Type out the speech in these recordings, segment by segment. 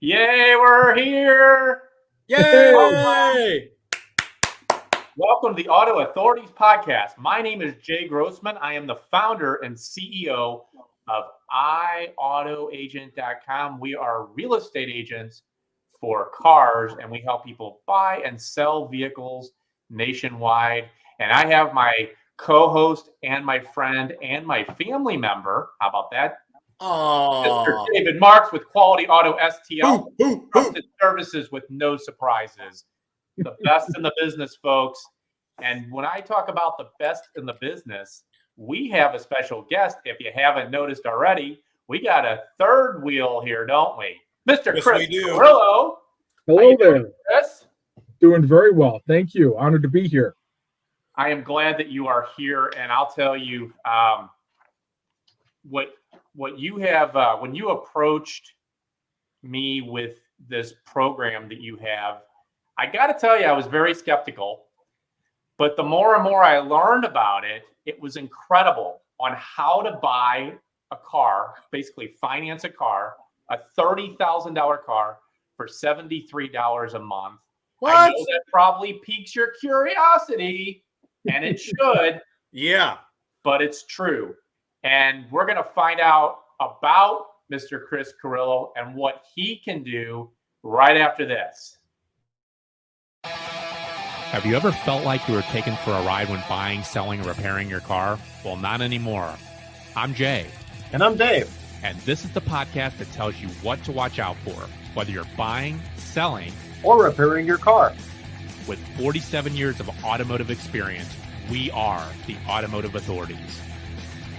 Yay, we're here. Yay! Welcome to the Auto Authorities Podcast. My name is Jay Grossman. I am the founder and CEO of iAutoAgent.com. We are real estate agents for cars, and we help people buy and sell vehicles nationwide. And I have my co-host and my friend and my family member. How about that? Mr. David Marks with Quality Auto STL. Trusted services with no surprises. The best in the business, folks. And when I talk about the best in the business, we have a special guest. If you haven't noticed already, we got a third wheel here, don't we? Mr. Yes, Chris we do. Carrillo. Hello there. Chris? Doing very well. Thank you. Honored to be here. I am glad that you are here, and I'll tell you what you have when you approached me with this program that you have. I got to tell you, I was very skeptical, but the more and more I learned about it, it was incredible on how to buy a car, basically finance a car, a $30,000 car for $73 a month. What? I know that probably piques your curiosity, and it should. Yeah. But it's true. And we're going to find out about Mr. Chris Carrillo and what he can do right after this. Have you ever felt like you were taken for a ride when buying, selling, or repairing your car? Well, not anymore. I'm Jay. And I'm Dave. And this is the podcast that tells you what to watch out for, whether you're buying, selling, Or repairing your car. With 47 years of automotive experience, we are the Automotive Authorities.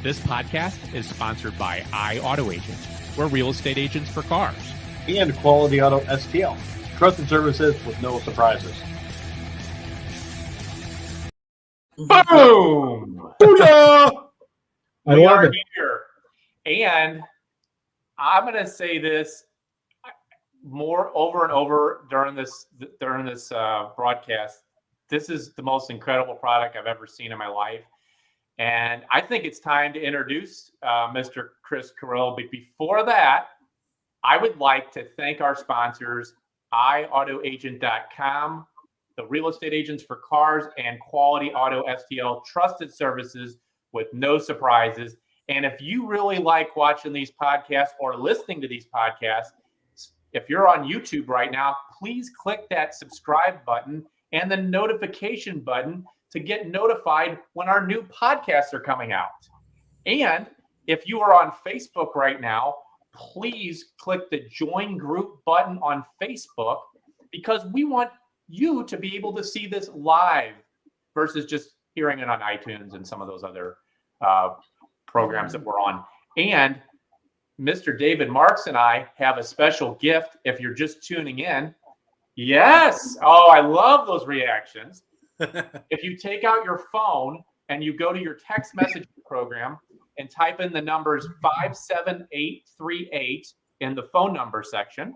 This podcast is sponsored by iAutoAgent. We're real estate agents for cars. And Quality Auto STL. Trusted services with no surprises. Boom! I We love are it. here. And I'm going to say this more over and over during this broadcast. This is the most incredible product I've ever seen in my life. And I think it's time to introduce Mr. Chris Carrillo. But before that, I would like to thank our sponsors, iAutoAgent.com, the real estate agents for cars, and Quality Auto STL, trusted services with no surprises. And if you really like watching these podcasts or listening to these podcasts, if you're on YouTube right now, please click that subscribe button and the notification button to get notified when our new podcasts are coming out. And if you are on Facebook right now, please click the join group button on Facebook, because we want you to be able to see this live versus just hearing it on iTunes and some of those other programs that we're on. And Mr. David Marks and I have a special gift if you're just tuning in. Yes. Oh, I love those reactions. If you take out your phone and you go to your text messaging program and type in the numbers 57838 in the phone number section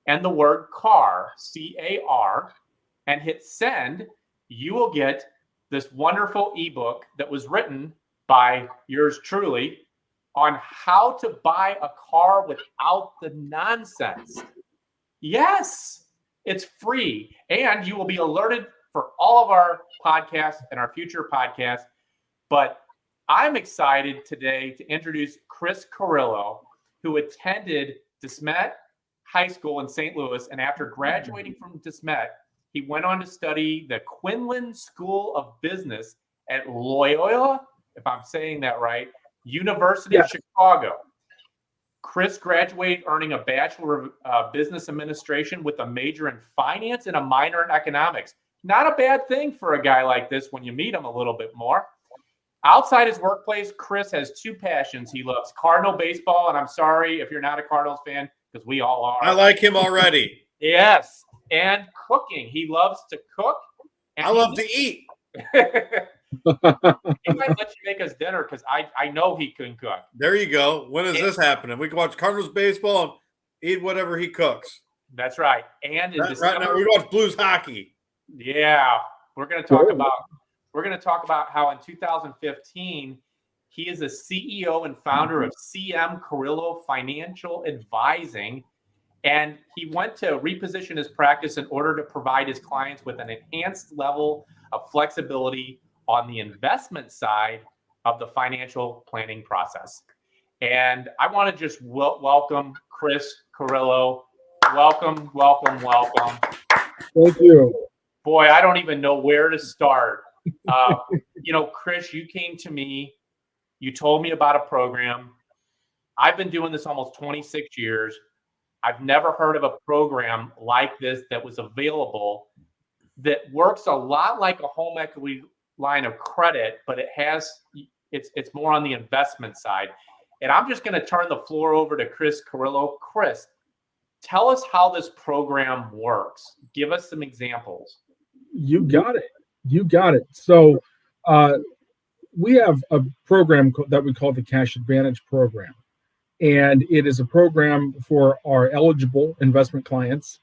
and the word car, C-A-R, and hit send, you will get this wonderful ebook that was written by yours truly on how to buy a car without the nonsense. Yes, it's free, and you will be alerted for all of our podcasts and our future podcasts. But I'm excited today to introduce Chris Carrillo, who attended DeSmet High School in St. Louis, and after graduating from DeSmet, he went on to study the Quinlan School of Business at Loyola, if I'm saying that right, University of Chicago. Chris graduated earning a Bachelor of Business Administration with a major in finance and a minor in economics. Not a bad thing for a guy like this when you meet him a little bit more. Outside his workplace, Chris has two passions. He loves Cardinal baseball, and I'm sorry if you're not a Cardinals fan, because we all are. I like him already. Yes, and cooking. He loves to cook. And I love to eat. He might let you make us dinner, because I know he can cook. There you go. When is this happening? We can watch Cardinals baseball and eat whatever he cooks. That's right. And in Right now, we watch Blues hockey. Yeah, we're going to talk about how in 2015 he is a CEO and founder of CM Carrillo Financial Advising, And he went to reposition his practice in order to provide his clients with an enhanced level of flexibility on the investment side of the financial planning process. And I want to just welcome Chris Carrillo. Welcome, welcome, welcome. Thank you. Boy, I don't even know where to start. Chris, you came to me. You told me about a program. I've been doing this almost 26 years. I've never heard of a program like this that was available that works a lot like a home equity line of credit, but it's more on the investment side. And I'm just going to turn the floor over to Chris Carrillo. Chris, tell us how this program works. Give us some examples. You got it. You got it. So we have a program that we call the Cash Advantage Program. And it is a program for our eligible investment clients.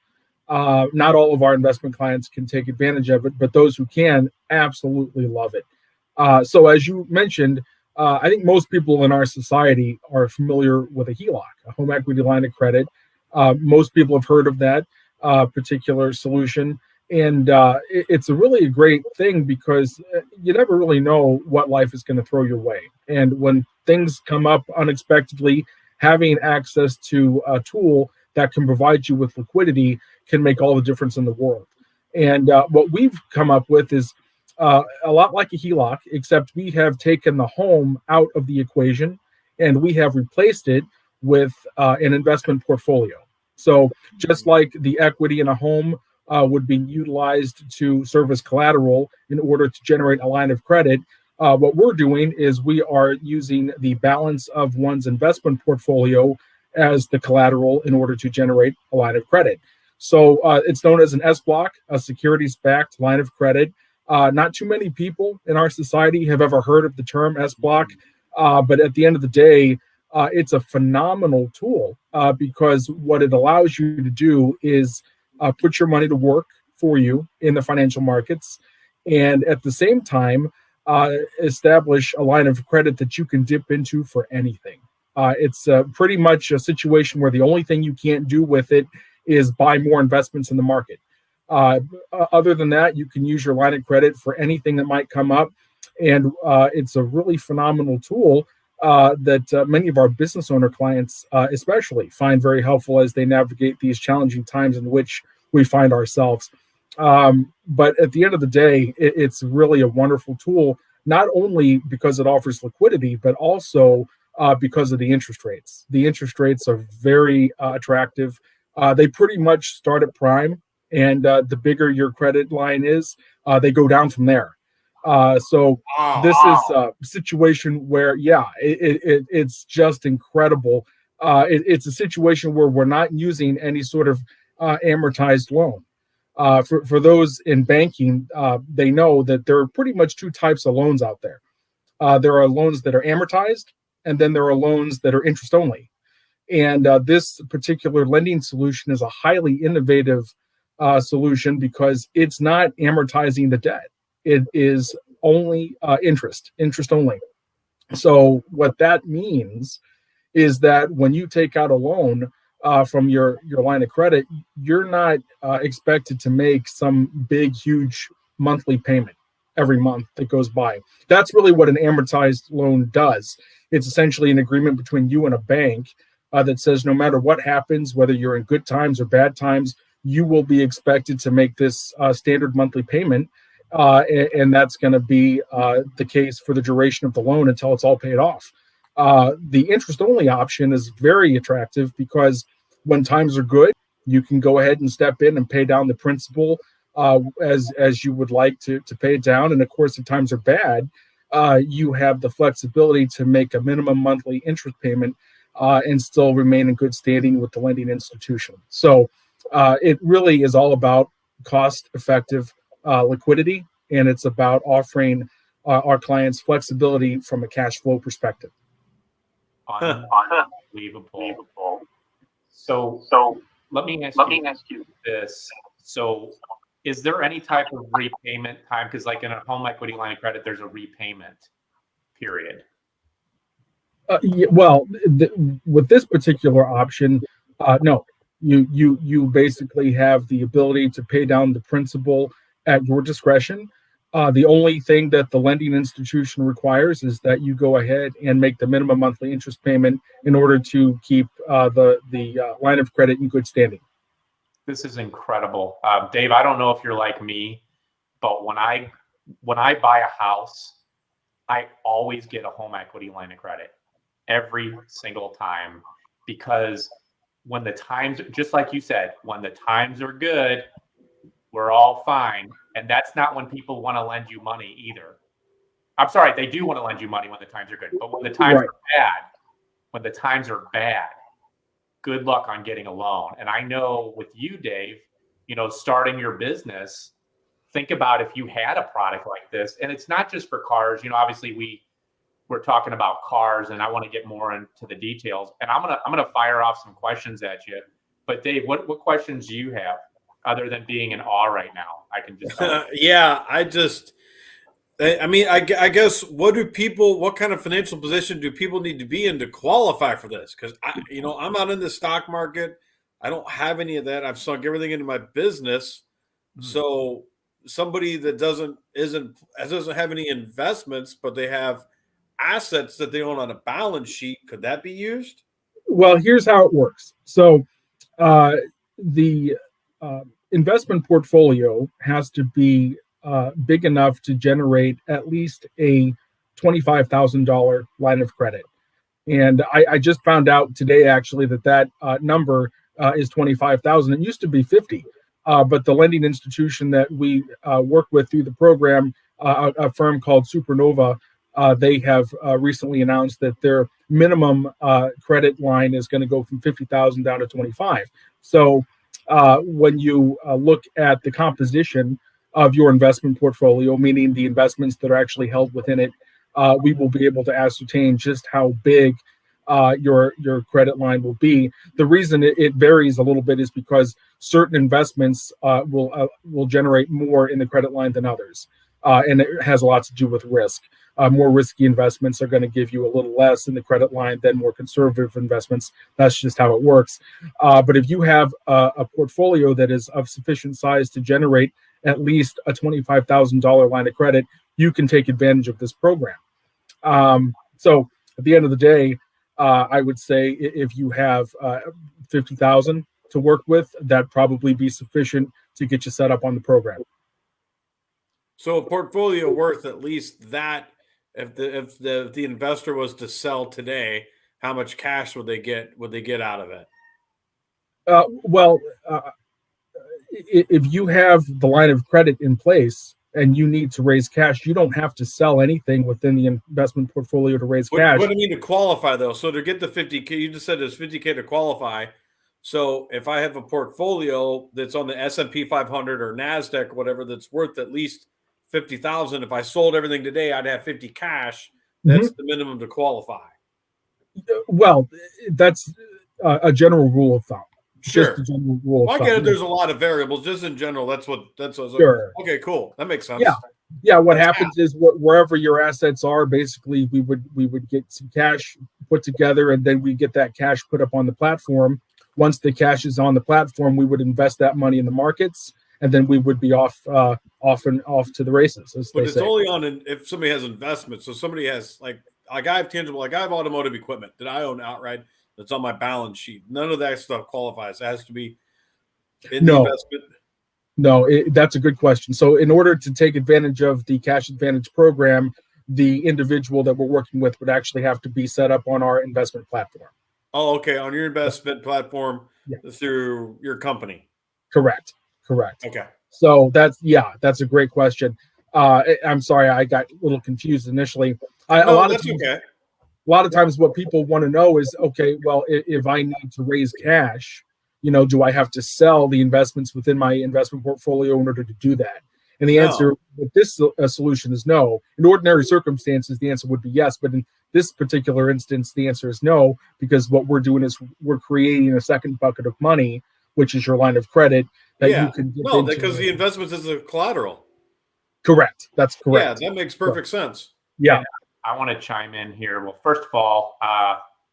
Not all of our investment clients can take advantage of it, but those who can absolutely love it. So as you mentioned, I think most people in our society are familiar with a HELOC, a home equity line of credit. Most people have heard of that particular solution. And it's really a great thing because you never really know what life is going to throw your way. And when things come up unexpectedly, having access to a tool that can provide you with liquidity can make all the difference in the world. And what we've come up with is a lot like a HELOC, except we have taken the home out of the equation and we have replaced it with an investment portfolio. So just like the equity in a home would be utilized to serve as collateral in order to generate a line of credit, what we're doing is we are using the balance of one's investment portfolio as the collateral in order to generate a line of credit. So it's known as an S-block, a securities-backed line of credit. Not too many people in our society have ever heard of the term S-block, but at the end of the day, it's a phenomenal tool because what it allows you to do is put your money to work for you in the financial markets, and at the same time, establish a line of credit that you can dip into for anything. It's pretty much a situation where the only thing you can't do with it is buy more investments in the market. Other than that, you can use your line of credit for anything that might come up. And it's a really phenomenal tool that many of our business owner clients especially find very helpful as they navigate these challenging times in which we find ourselves. But at the end of the day, it's really a wonderful tool, not only because it offers liquidity, but also because of the interest rates. The interest rates are very attractive. They pretty much start at prime, and the bigger your credit line is, they go down from there. So this is a situation where, it's just incredible. It's a situation where we're not using any sort of amortized loan. For those in banking, they know that there are pretty much two types of loans out there. There are loans that are amortized, and then there are loans that are interest only. And this particular lending solution is a highly innovative solution because it's not amortizing the debt. It is only interest only. So what that means is that when you take out a loan from your line of credit, you're not expected to make some big, huge monthly payment every month that goes by. That's really what an amortized loan does. It's essentially an agreement between you and a bank that says no matter what happens, whether you're in good times or bad times, you will be expected to make this standard monthly payment. And that's going to be the case for the duration of the loan until it's all paid off. The interest-only option is very attractive because when times are good, you can go ahead and step in and pay down the principal as you would like to pay it down. And of course, if times are bad, you have the flexibility to make a minimum monthly interest payment and still remain in good standing with the lending institution. So it really is all about cost-effective liquidity, and it's about offering our clients flexibility from a cash flow perspective. Unbelievable. So let me ask you this. So is there any type of repayment time? Because like in a home equity line of credit, there's a repayment period. With this particular option, no, You basically have the ability to pay down the principal at your discretion. The only thing that the lending institution requires is that you go ahead and make the minimum monthly interest payment in order to keep the line of credit in good standing. This is incredible. Dave, I don't know if you're like me, but when I buy a house, I always get a home equity line of credit every single time, because when the times, just like you said, when the times are good, we're all fine. And that's not when people want to lend you money either. I'm sorry, they do want to lend you money when the times are good, but when the times are bad, good luck on getting a loan. And I know with you, Dave, starting your business, think about if you had a product like this. And it's not just for cars. Obviously we're talking about cars, and I want to get more into the details. And I'm gonna fire off some questions at you. But Dave, what questions do you have other than being in awe right now? I can just yeah, I guess what kind of financial position do people need to be in to qualify for this? Because I'm not in the stock market. I don't have any of that. I've sunk everything into my business. So somebody that doesn't have any investments, but they have assets that they own on a balance sheet, could that be used? Well, here's how it works. So the investment portfolio has to be big enough to generate at least a $25,000 line of credit. And I just found out today, actually, that number is 25,000. It used to be 50. But the lending institution that we work with through the program, a firm called Supernova, they have recently announced that their minimum credit line is going to go from 50,000 down to 25. So when you look at the composition of your investment portfolio, meaning the investments that are actually held within it, we will be able to ascertain just how big your credit line will be. The reason it varies a little bit is because certain investments will generate more in the credit line than others, and it has a lot to do with risk. More risky investments are going to give you a little less in the credit line than more conservative investments. That's just how it works. But if you have a portfolio that is of sufficient size to generate at least a $25,000 line of credit, you can take advantage of this program. So at the end of the day, I would say if you have 50,000 to work with, that'd probably be sufficient to get you set up on the program. So a portfolio worth at least that, if the investor was to sell today, how much cash would they get out of it? If you have the line of credit in place and you need to raise cash, you don't have to sell anything within the investment portfolio to raise cash. What do you mean to qualify, though? So to get the 50K, you just said there's 50K to qualify. So if I have a portfolio that's on the S&P 500 or NASDAQ or whatever that's worth at least 50,000, if I sold everything today, I'd have 50 cash. That's the minimum to qualify. Well, that's a general rule of thumb. Sure. Just a general rule of thumb. I get it. There's a lot of variables. Just in general, that's what sure. Okay, cool. That makes sense. Yeah. What happens is wherever your assets are, basically we would get some cash put together, and then we get that cash put up on the platform. Once the cash is on the platform, we would invest that money in the markets, and then we would be off to the races. But it's only on if somebody has investments. So somebody has like I have tangible, like I have automotive equipment that I own outright that's on my balance sheet. None of that stuff qualifies. It has to be in the investment. No, that's a good question. So in order to take advantage of the Cash Advantage program, the individual that we're working with would actually have to be set up on our investment platform. Oh, okay. On your investment platform through your company. Correct. Okay. So that's a great question. I'm sorry, I got a little confused initially. A lot of times what people want to know is, okay, well, if I need to raise cash, do I have to sell the investments within my investment portfolio in order to do that? And the answer with this solution is no. In ordinary circumstances, the answer would be yes. But in this particular instance, the answer is no, because what we're doing is we're creating a second bucket of money, which is your line of credit that you can get into. Because the investments is a collateral. Correct. That's correct. Yeah, that makes perfect sense. Yeah. I want to chime in here. Well, first of all,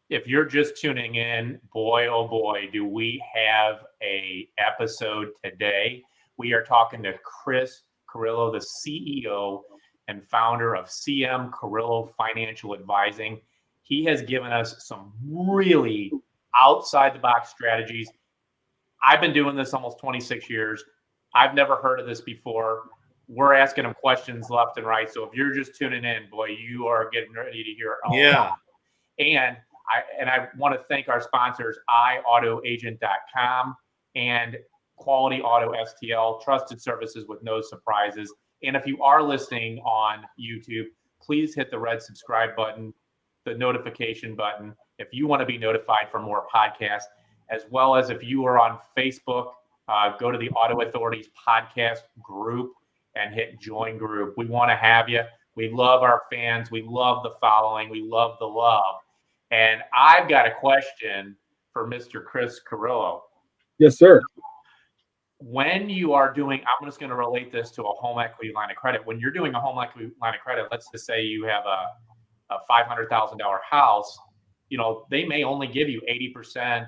if you're just tuning in, boy, oh boy, do we have a episode today. We are talking to Chris Carrillo, the CEO and founder of CM Carrillo Financial Advising. He has given us some really outside the box strategies. I've been doing this almost 26 years. I've never heard of this before. We're asking him questions left and right. So if you're just tuning in, boy, you are getting ready to hear a lot. And I want to thank our sponsors, iAutoAgent.com and Quality Auto STL, trusted services with no surprises. And if you are listening on YouTube, please hit the red subscribe button, the notification button, if you want to be notified for more podcasts, as well as if you are on Facebook, go to the Auto Authorities podcast group and hit join group. We want to have you. We love our fans. We love the following. We love the love. And I've got a question for Mr. Chris Carrillo. Yes, sir. When you are doing, I'm just going to relate this to a home equity line of credit. When you're doing a home equity line of credit, let's just say you have a $500,000 house, they may only give you 80%,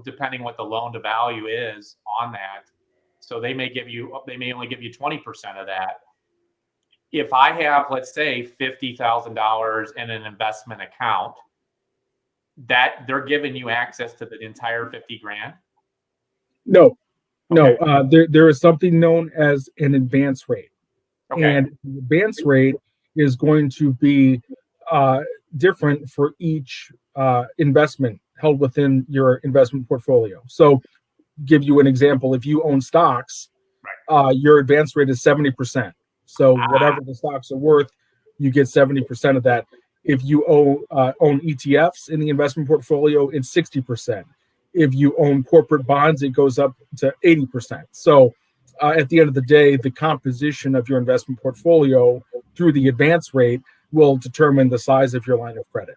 depending what the loan to value is on that. So they may only give you 20% of that. If I have, let's say, $50,000 in an investment account, that they're giving you access to the entire 50 grand? No. Okay. There is something known as an advance rate. Okay. And the advance rate is going to be different for each investment held within your investment portfolio. So give you an example. If you own stocks, your advance rate is 70%. So whatever the stocks are worth, you get 70% of that. If you own ETFs in the investment portfolio, it's 60%. If you own corporate bonds, it goes up to 80%. So at the end of the day, the composition of your investment portfolio through the advance rate will determine the size of your line of credit.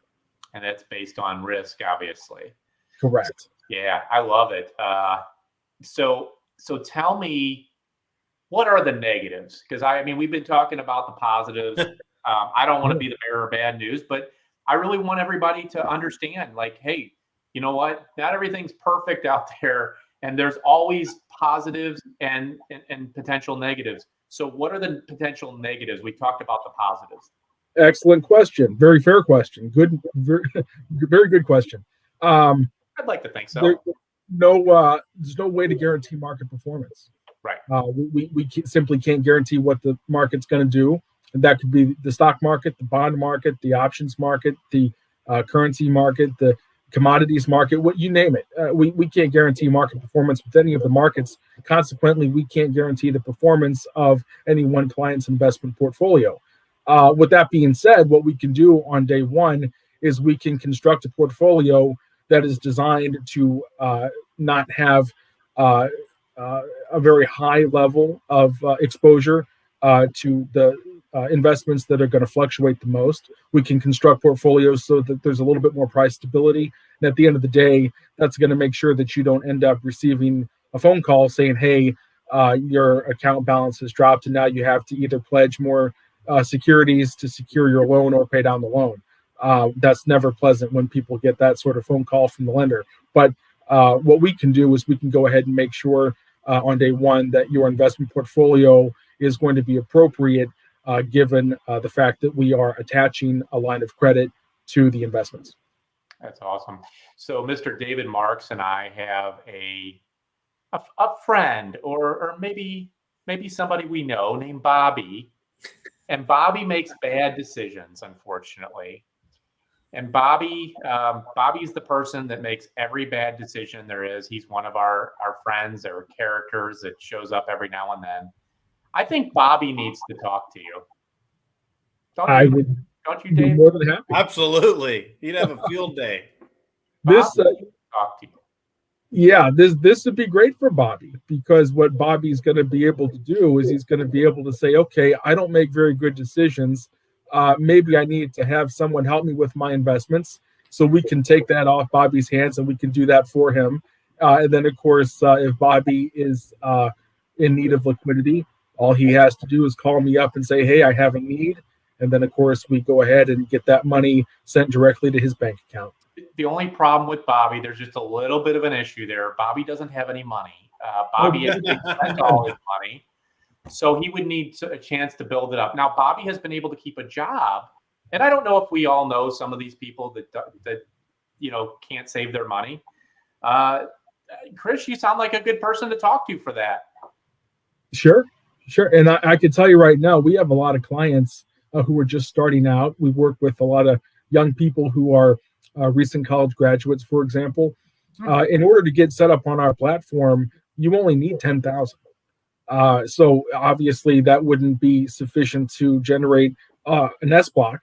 And that's based on risk, obviously. Correct. Yeah, I love it. So tell me, what are the negatives? Because we've been talking about the positives. I don't want to be the bearer of bad news, but I really want everybody to understand, like, hey, you know what? Not everything's perfect out there, and there's always positives and potential negatives. So what are the potential negatives? We talked about the positives. Excellent question. Very fair question. Good, very good question. I'd like to think so. There's no way to guarantee market performance. Right. We simply can't guarantee what the market's going to do. And that could be the stock market, the bond market, the options market, the currency market, the commodities market, what you name it. We can't guarantee market performance with any of the markets. Consequently, we can't guarantee the performance of any one client's investment portfolio. With that being said, what we can do on day one is we can construct a portfolio that is designed to not have a very high level of exposure to the investments that are going to fluctuate the most. We can construct portfolios so that there's a little bit more price stability. And at the end of the day, that's going to make sure that you don't end up receiving a phone call saying, hey, your account balance has dropped and now you have to either pledge more securities to secure your loan or pay down the loan. That's never pleasant when people get that sort of phone call from the lender. But what we can do is we can go ahead and make sure on day one that your investment portfolio is going to be appropriate given the fact that we are attaching a line of credit to the investments. That's awesome. So Mr. David Marks and I have a friend or maybe somebody we know named Bobby. And Bobby makes bad decisions, unfortunately. And Bobby's the person that makes every bad decision there is. He's one of our friends or characters that shows up every now and then. I think Bobby needs to talk to you. Don't you, Dave? More than happy. Absolutely. He'd have a field day. This talk to you. Yeah, this would be great for Bobby, because what Bobby's going to be able to do is he's going to be able to say, okay, I don't make very good decisions. Maybe I need to have someone help me with my investments. So we can take that off Bobby's hands and we can do that for him. And then, of course, if Bobby is in need of liquidity, all he has to do is call me up and say, hey, I have a need. And then, of course, we go ahead and get that money sent directly to his bank account. The only problem with Bobby, there's just a little bit of an issue there. Bobby doesn't have any money. Bobby has spent all his money, so he would need a chance to build it up. Now, Bobby has been able to keep a job, and I don't know if we all know some of these people that can't save their money. Chris, you sound like a good person to talk to for that. Sure. And I can tell you right now, we have a lot of clients who are just starting out. We work with a lot of young people who are recent college graduates, for example. In order to get set up on our platform, you only need 10,000. So obviously that wouldn't be sufficient to generate an S block,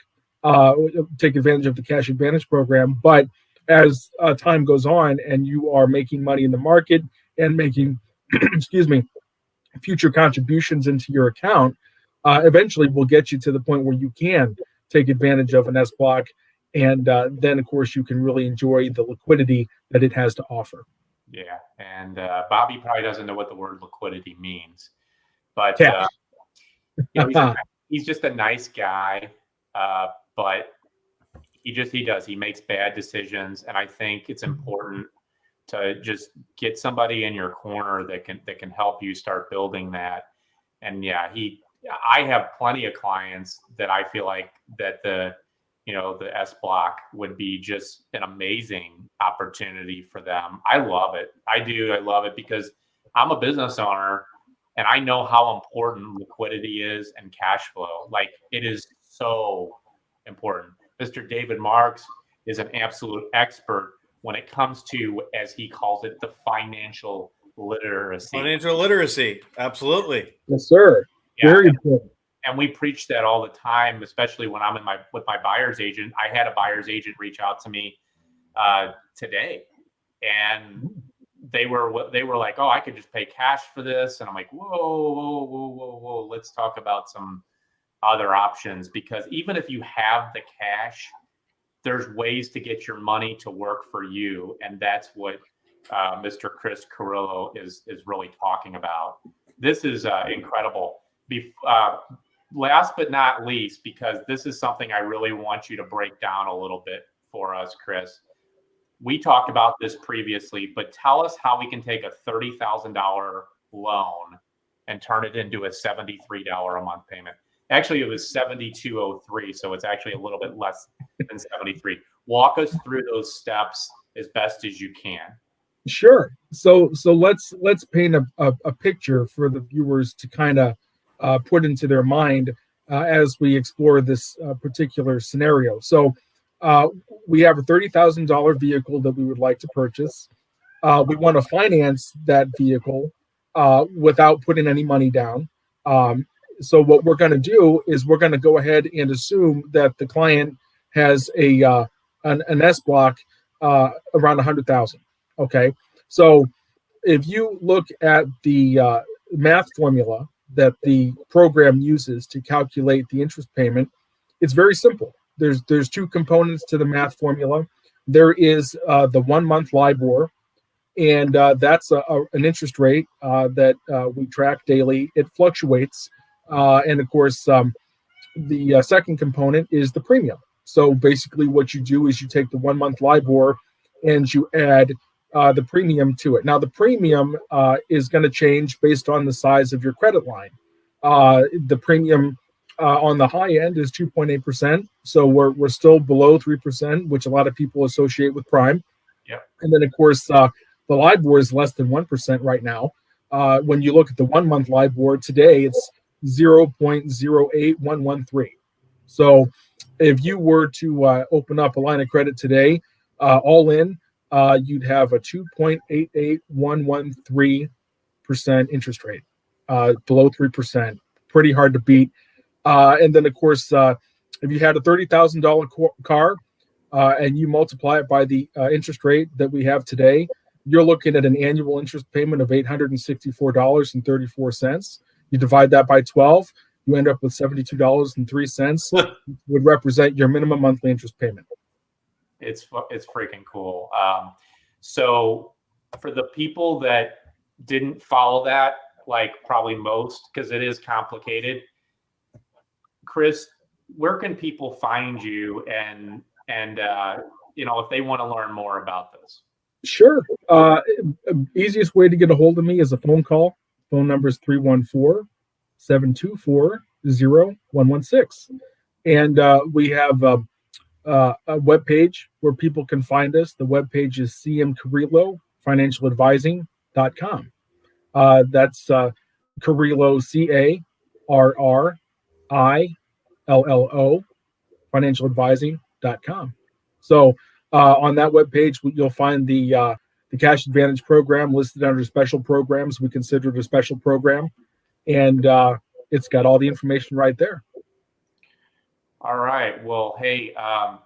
take advantage of the Cash Advantage program. But as time goes on and you are making money in the market and making, excuse me, future contributions into your account, eventually will get you to the point where you can take advantage of an S block. And then, of course, you can really enjoy the liquidity that it has to offer. Yeah. And Bobby probably doesn't know what the word liquidity means. But he's just a nice guy. But he makes bad decisions. And I think it's important to just get somebody in your corner that can help you start building that. And I have plenty of clients that I feel like that the S block would be just an amazing opportunity for them. I love it. I do. I love it because I'm a business owner and I know how important liquidity is and cash flow. Like, it is so important. Mr. David Marks is an absolute expert when it comes to, as he calls it, the financial literacy. Financial literacy. Absolutely. Yes, sir. Yeah. Very important. And we preach that all the time, especially when I'm with my buyer's agent. I had a buyer's agent reach out to me today, and they were like, "Oh, I could just pay cash for this," and I'm like, "Whoa! Let's talk about some other options, because even if you have the cash, there's ways to get your money to work for you, and that's what Mr. Chris Carrillo is really talking about. This is incredible." Last but not least, because this is something I really want you to break down a little bit for us, Chris. We talked about this previously, but tell us how we can take a $30,000 loan and turn it into a $73 a month payment. Actually, it was $72.03, so it's actually a little bit less than $73. Walk us through those steps as best as you can. Sure. So let's paint a picture for the viewers to kind of put into their mind as we explore this particular scenario. So we have a $30,000 vehicle that we would like to purchase. We want to finance that vehicle without putting any money down. So what we're going to do is we're going to go ahead and assume that the client has an S block around 100,000. Okay. So if you look at the math formula that the program uses to calculate the interest payment, it's very simple. There's two components to the math formula. There is the 1 month LIBOR, and that's an interest rate that we track daily. It fluctuates. And of course, the second component is the premium. So basically what you do is you take the 1 month LIBOR and you add the premium to it. Now, the premium is going to change based on the size of your credit line. The premium on the high end is 2.8%. So we're still below 3%, which a lot of people associate with prime. Yep. And then, of course, the LIBOR is less than 1% right now. When you look at the 1 month LIBOR today, it's 0.08113. So if you were to open up a line of credit today, all in, you'd have a 2.88113% interest rate, below 3%. Pretty hard to beat. And then, of course, if you had a $30,000 car and you multiply it by the interest rate that we have today, you're looking at an annual interest payment of $864.34. You divide that by 12, you end up with $72.03, would represent your minimum monthly interest payment. It's freaking cool. So for the people that didn't follow that, like probably most, because it is complicated, Chris, where can people find you and if they want to learn more about this? Sure. Easiest way to get a hold of me is a phone call. Phone number is 314-724-0116. And we have a web page where people can find us. The web page is Carrillo Financial Advising.com. That's Carrillo, CARRILLO, financialadvising.com. So on that webpage, you'll find the Cash Advantage program listed under special programs. We consider it a special program, and it's got all the information right there. All right. Well, hey,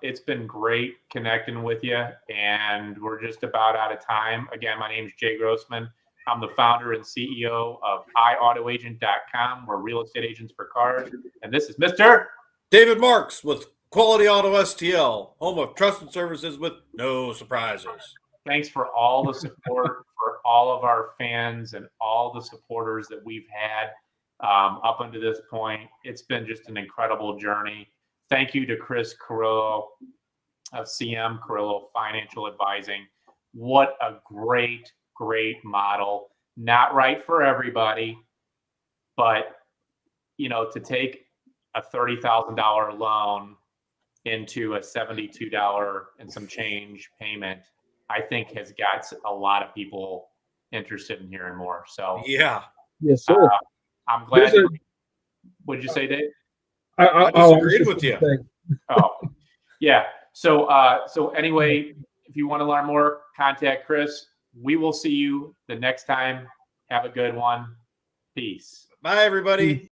it's been great connecting with you, and we're just about out of time. Again, my name is Jay Grossman. I'm the founder and CEO of iAutoAgent.com. We're real estate agents for cars. And this is Mr. David Marks with Quality Auto STL, home of trusted services with no surprises. Thanks for all the support for all of our fans and all the supporters that we've had up until this point. It's been just an incredible journey. Thank you to Chris Carrillo of Carrillo Financial Advising. What a great model. Not right for everybody, but to take a $30,000 loan into a $72 and some change payment, I think has got a lot of people interested in hearing more. So yeah, yes, sir. I'm glad. What'd you say, Dave? I disagreed with you. Oh, yeah. So anyway, if you want to learn more, contact Chris. We will see you the next time. Have a good one. Peace. Bye, everybody.